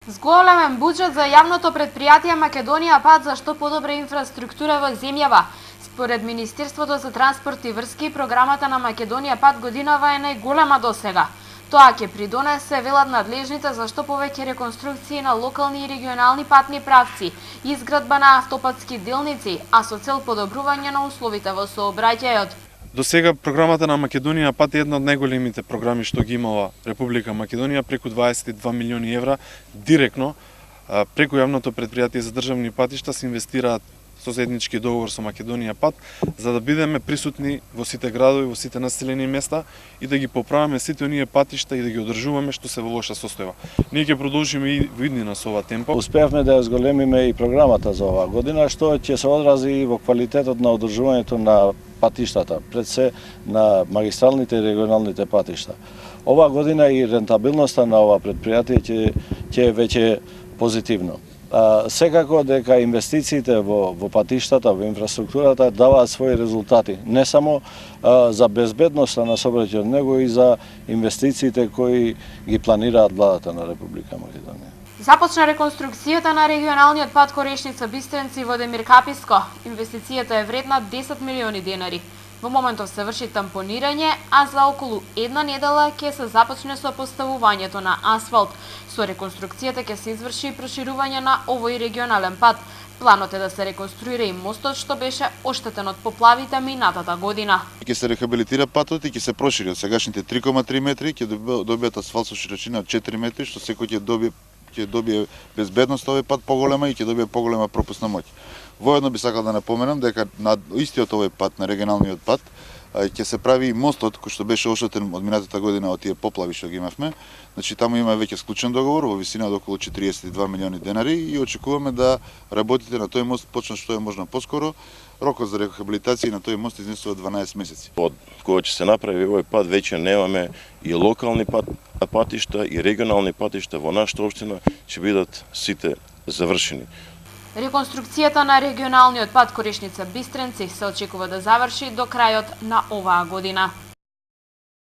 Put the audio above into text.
Зголемен буџет за јавното претпријатие Македонија пат за што подобра инфраструктура во земјава. Според Министерството за транспорт и врски, програмата на Македонија пат годинава е најголема досега. Тоа ќе придонесе, велат надлежните, за што повеќе реконструкции на локални и регионални патни правци, изградба на автопатски делници, а со цел подобрување на условите во сообраќајот. До сега програмата на Македонија пат е една од најголемите програми што ги имала Република Македонија, преку 22 милиони евра директно преку јавното претпријатие за државни патишта се инвестираат со заеднички договор со Македонија пат, за да бидеме присутни во сите градови, во сите населени места и да ги поправиме сите оние патишта и да ги одржуваме што се во лоша состојба. Ние ќе продолжиме и во иднина со ова темпо. Успеавме да ја зголемиме и програмата за оваа година, што ќе се одрази и во квалитетот на одржувањето на патиштата, пред се на магистралните и регионалните патишта. Оваа година и рентабилноста на ова предпријатие ќе е веќе позитивно. Секако дека инвестициите во патиштата, во инфраструктурата даваат своји резултати, не само за безбедноста на сообраќајот, него и за инвестициите кои ги планираат владата на Република Македонија. Започна реконструкцијата на регионалниот пат Корешница Бистренци во Демир Каписко. Инвестицијата е вредна 10 милиони денари. Во моментов се врши тампонирање, а за околу една недела ќе се започне со поставувањето на асфалт. Со реконструкцијата ќе се изврши и проширување на овој регионален пат. Планот е да се реконструира и мостот што беше оштетен од поплавите минатата година. Ќе се рехабилитира патот и ќе се прошири од сегашните 3,3 метри, ќе добијат асфалт со широчина од 4 метри, што секој ќе добие безбедност овој пат поголема и ќе добие поголема пропусна моќ. Воедно би сакал да напоменам дека на истиот овој пат, на регионалниот пат, ќе се прави и мостот кој што беше оштетен од минатата година од тие поплави што ги имавме. Значи таму има веќе склучен договор во висина од околу 42 милиони денари и очекуваме да работите на тој мост почнат што е можно поскоро. Рокот за рехабилитација на тој мост изнесува 12 месеци. Од кога ќе се направи овој пат веќе немаме и локални патишта и регионални патишта во нашата општина ќе бидат сите завршени. Реконструкцијата на регионалниот пат Корешница Бистренци се очекува да заврши до крајот на оваа година.